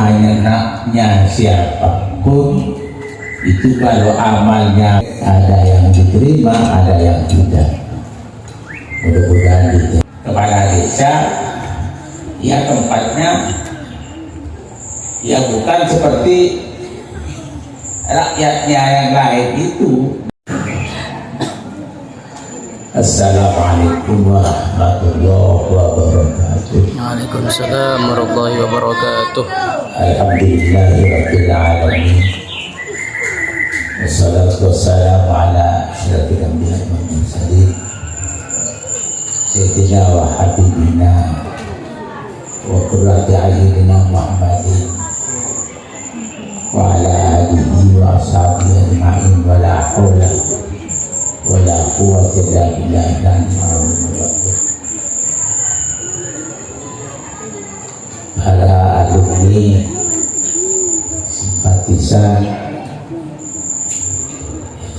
anaknya siapapun itu kalau amalnya ada yang diterima, ada yang tidak. Mudah-mudahan diterima. Kepala desa ya tempatnya ya bukan seperti rakyatnya yang lain itu. Assalamualaikum warahmatullahi wabarakatuh. Waalaikumsalam warahmatullahi wabarakatuh. Alhamdulillahirabbil alamin. Wassalatu wassalamu ala asyrafil anbiya'i wal mursalin. Sayyidina wa habibina wa qurrati a'yunina Muhammadin wa ala alihi wa ashabihi ajma'in wa la haula wala quwwata illa billah. Para alumni simpatisan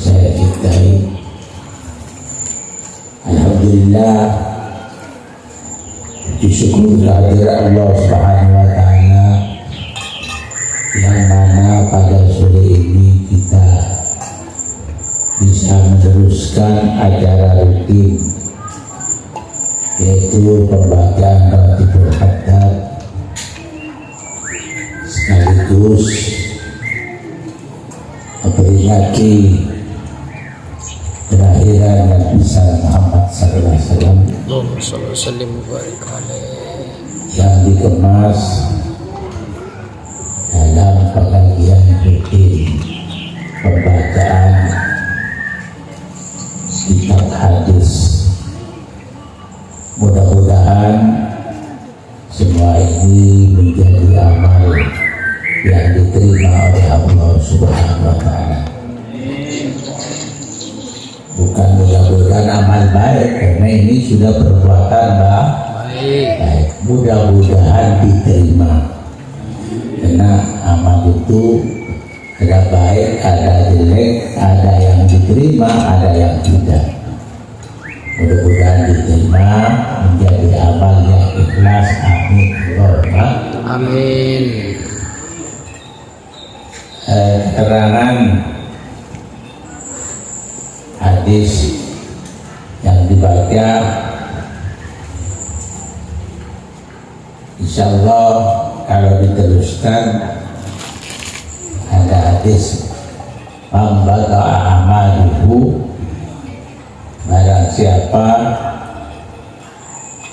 saya cintai, alhamdulillah, disyukur kehadirat Allah Subhanahu wa taala yang mana pada sore ini kita bisa meneruskan acara rutin yaitu pembagian Ratibul Haddad sekaligus memperingati kelahiran Nabi Muhammad SAW yang dikemas dalam pengajian rutin pembacaan kitab hadis. Mudah-mudahan semua ini menjadi amal yang diterima oleh Allah Subhanahu wa taala. Bukan mudah-mudahan amal baik, karena ini sudah perbuatan baik. Mudah-mudahan diterima, karena amal itu ada baik, ada jelek, ada yang diterima, ada yang tidak. Mudah-mudahan diterima menjadi amal yang ikhlas. Amin. Amin. Keterangan hadis yang dibaca insya Allah kalau diteruskan ada hadis membada amaluhu, barang siapa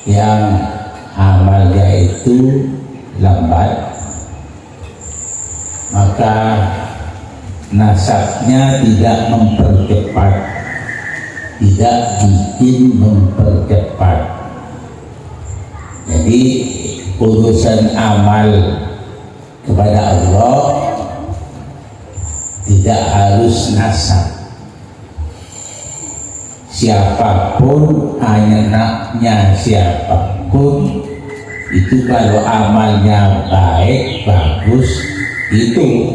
yang amalnya itu lambat maka nasabnya tidak mempercepat, tidak bikin mempercepat. Jadi urusan amal kepada Allah tidak harus nasab. Siapapun, anaknya siapapun, itu kalau amalnya baik, bagus, itu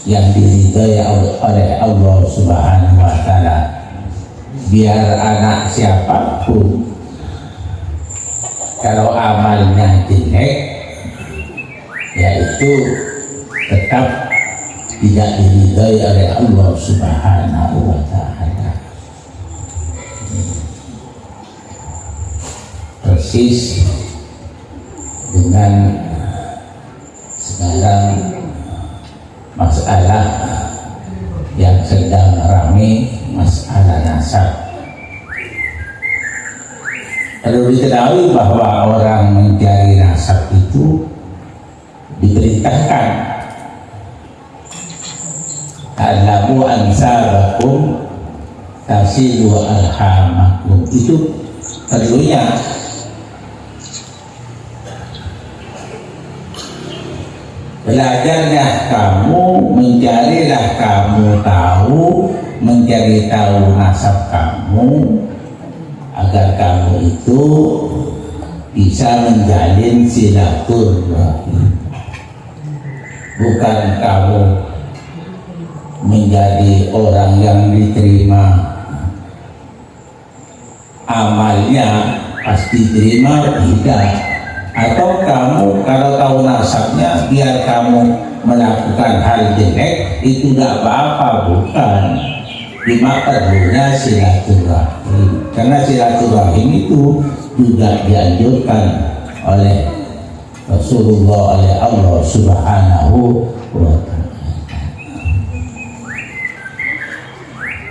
yang diridhai oleh Allah Subhanahu wa taala. Biar anak siapapun, kalau amalnya jelek, yaitu tetap tidak diridhai oleh Allah Subhanahu wa taala. Persis dengan sekarang masalah yang sedang ramai, masalah nasab. Kalau diketahui bahwa orang mencari nasab itu diperintahkan alamu ansabakum tasilu arhamakum, itu perlunya. Belajarlah kamu, mencarilah kamu tahu, mencari tahu nasab kamu, agar kamu itu bisa menjalin silaturahim. Bukan kamu menjadi orang yang diterima amalnya pasti terima, tidak. Atau kamu kalau tahu nasabnya biar kamu melakukan hal jelek itu tidak apa-apa, bukan. Cuma perlunya silaturahim, karena silaturahim itu juga dianjurkan oleh Rasulullah, oleh Allah Subhanahu wa ta'ala.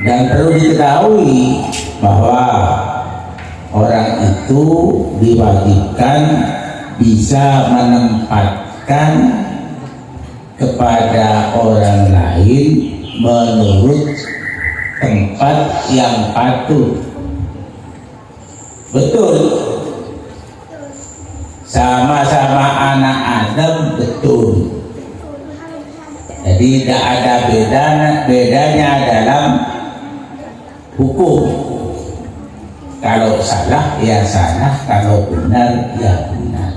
Dan perlu diketahui bahwa orang itu diwajibkan bisa menempatkan kepada orang lain menurut tempat yang patut. Betul, sama-sama anak Adam, betul. Jadi tidak ada bedanya dalam hukum. Kalau salah ya salah, kalau benar ya benar.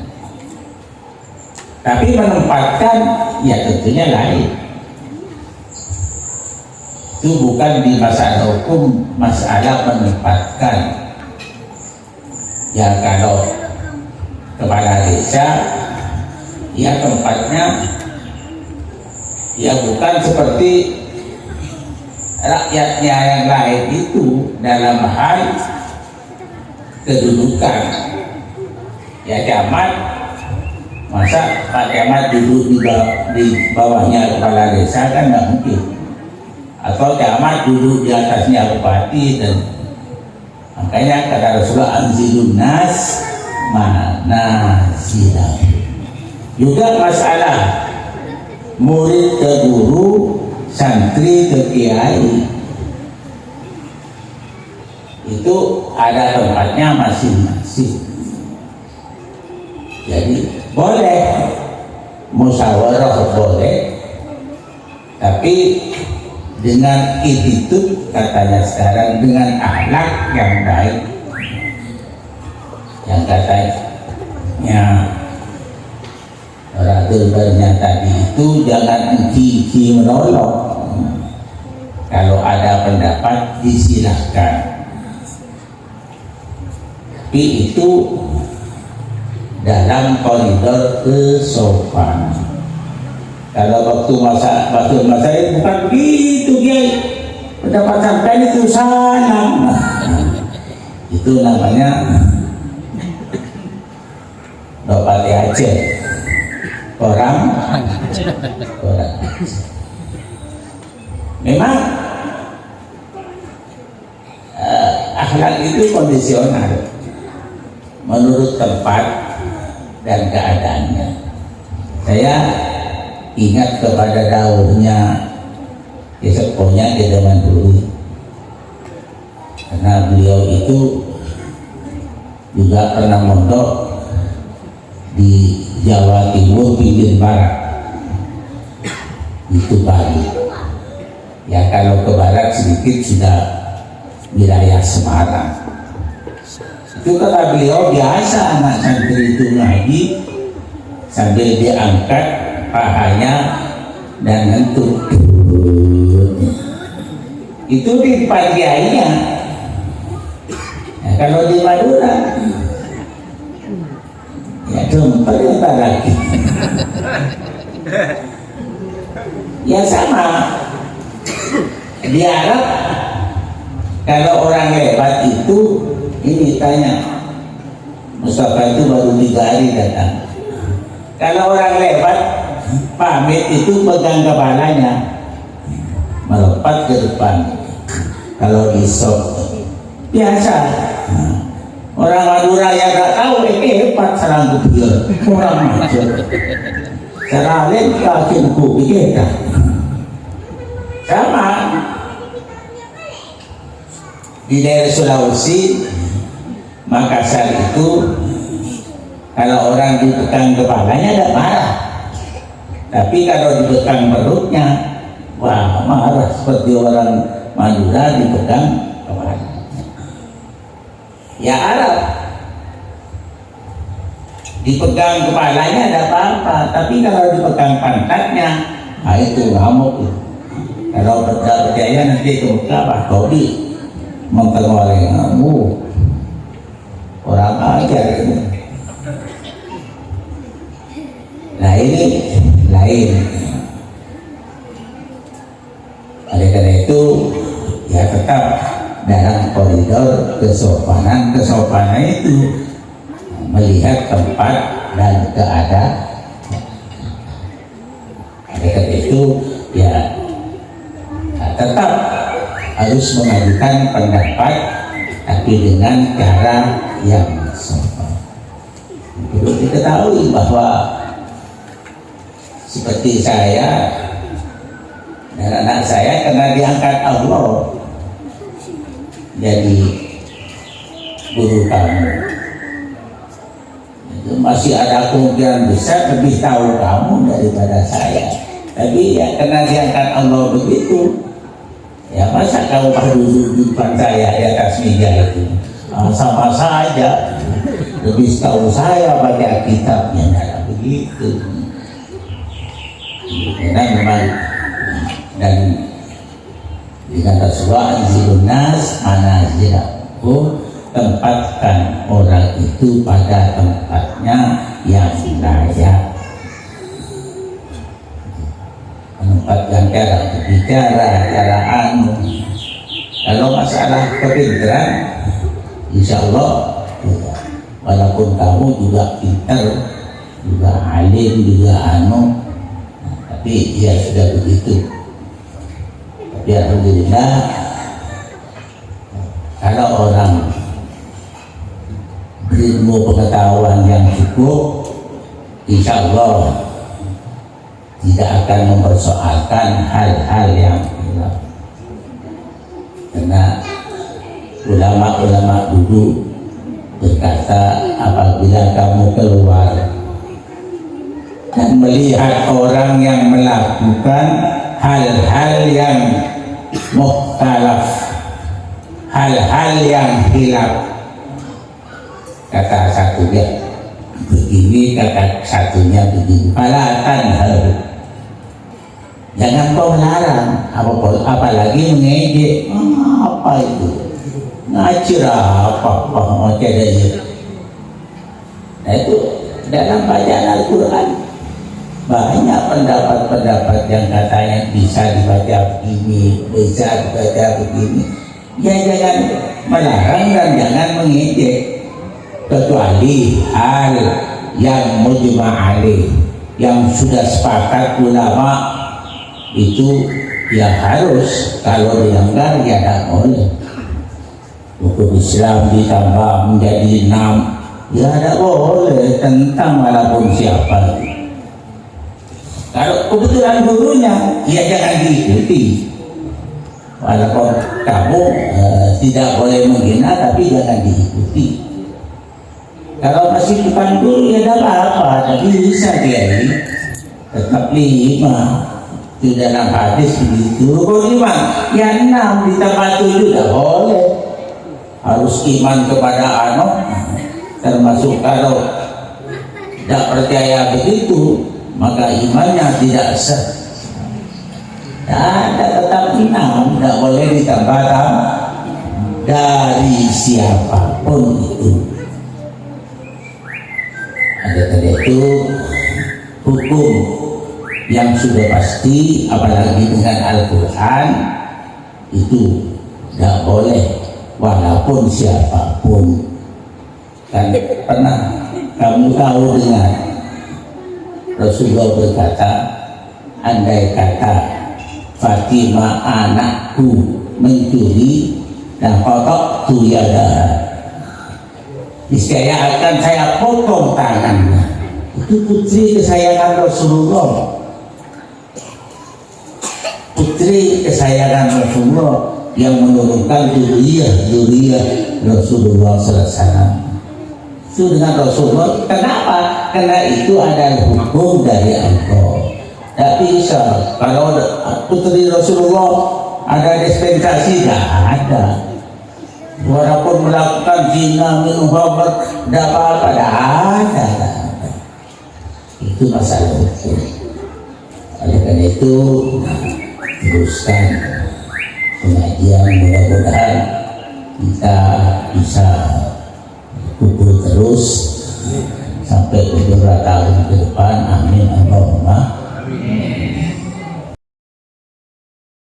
Tapi menempatkan ya tentunya lain. Itu bukan di masalah hukum, masalah menempatkan. Ya kalau kepala desa, ya tempatnya ya bukan seperti rakyatnya yang lain itu dalam hal kedudukan. Ya camat, masa Pak Camat duduk di bawahnya kepala desa kan nggak mungkin. Atau camat duduk di atasnya bupati, dan makanya kata Rasulullah anzilun nas manazilahum. Juga masalah murid ke guru, santri ke kiai, itu ada tempatnya masing-masing. Jadi boleh musyawarah, boleh, tapi dengan attitude, katanya sekarang, dengan akhlak yang baik. Yang katanya oratornya tadi itu jangan engki menolong. Kalau ada pendapat disilahkan, tapi itu dalam koridor kesopanan. Kalau waktu masa itu bukan begitu, Kiai. Pendapat sampai itu salah. Itu namanya Bapak Aceh. Orang. Memang akhlak itu kondisional menurut tempat dan keadaannya. Saya ingat kepada daunnya Seponya di zaman dulu, karena beliau itu juga pernah mondok di Jawa Timur pinggir barat, itu Bali. Ya kalau ke barat sedikit sudah wilayah Semarang. Itu kata beliau biasa anak santri itu ngaji sambil diangkat pahanya dan ngantuk. Itu di pagiainya. Nah, kalau di Madura ya jumpa lagi. Ya sama. Di Arab kalau orang lewat itu ini tanya, Mustafa itu baru 3 hari datang. Kalau orang lewat pamit itu pegang kepalanya, melompat ke depan. Kalau isok biasa. Orang Madura yang tak tahu hebat serang kubiar. Orang macam seralen kakinku kita. Sama di daerah Sulawesi, Makassar itu kalau orang ditekan kepalanya tidak marah, tapi kalau ditekan perutnya, wah marah, seperti orang Madura dipegang kepalanya. Ya Arab dipegang kepalanya ada apa-apa, tapi kalau dipegang pantatnya, nah itu ngamuk. Kalau percaya nanti ke Mekah, Pak Kodi mempengaruhi kamu orang ajar ini. lain. Oleh karena itu ya tetap dalam koridor kesopanan itu melihat tempat dan keadaan. Oleh karena itu ya tetap harus mengajukan pendapat tapi dengan cara yang sopan. Perlu diketahui bahwa seperti saya dan anak saya karena diangkat Allah jadi guru kamu, itu masih ada kemungkinan besar lebih tahu kamu daripada saya. Tapi ya karena diangkat Allah begitu, ya masa kamu duduk di depan saya di atas meja itu sama saja lebih tahu saya baca kitabnya, nah, begitu. Karena memang dan dengan Rasulullah Zilunas Manazilahum, tempatkan orang itu pada tempatnya yang layak. Menempatkan cara berbicara, cara anu. Kalau masalah kepintaran, insya Allah ya, walaupun kamu juga pintar, juga alim, juga anu, tapi ya sudah begitu. Tapi alhamdulillah kalau orang berilmu pengetahuan yang cukup, insya Allah tidak akan mempersoalkan hal-hal yang hilang. Karena ulama-ulama dulu berkata, apabila kamu keluar dan melihat orang yang melakukan hal-hal yang mukhtalaf, hal-hal yang hilaf, kata satunya begini, kata satunya begini, falatan hal, jangan kau melarang, apalagi mengejek. Apa itu? Ngacir apa mau cedanya. Nah itu dalam bacaan Al-Quran banyak pendapat-pendapat yang katanya bisa dibaca begini, bisa dibaca begini. Ya jangan melarang dan jangan mengejek, kecuali hal yang mujma' alaih, yang sudah sepakat ulama itu ya harus, kalau dilanggar ya tidak boleh. Hukum Islam ditambah menjadi 6, ya tidak boleh, tentang walaupun siapa. Kalau kebetulan gurunya, ya jangan diikuti. Walaupun kamu tidak boleh menghina, tapi jangan diikuti. Kalau masih bukan guru ya tidak apa-apa, tapi bisa dia tetap 5. Itu dalam hadis begitu. Rukun iman ya 6 ditambah 7 tidak boleh. Harus iman kepada anak, termasuk kalau tidak percaya begitu maka imannya tidak sah. Ada tetap 6, tidak boleh ditambah dari siapapun itu. Ada tadi itu hukum yang sudah pasti, apalagi dengan Al-Quran itu tidak boleh walaupun siapapun. Kan pernah kamu tahu dengar Rasulullah berkata, andai kata Fatimah anakku mencuri dan kotok tu yada, niscaya akan saya potong tangannya. Itu putri kesayangan Rasulullah, putri kesayangan Rasulullah yang menurunkan zuriyah Rasulullah SAW. Itu dengan Rasulullah. Kenapa? Karena itu adalah hukum dari Allah. Tidak bisa kalau putri Rasulullah ada dispensasi, tidak ada. Walaupun melakukan zina, minum khamr, tidak apa-apa, tidak ada. Itu masalah hukum. Oleh karena itu teruskan pengajian, mudah-mudahan kita bisa kumpul terus sampai beberapa tahun ke depan. Amin. Allah.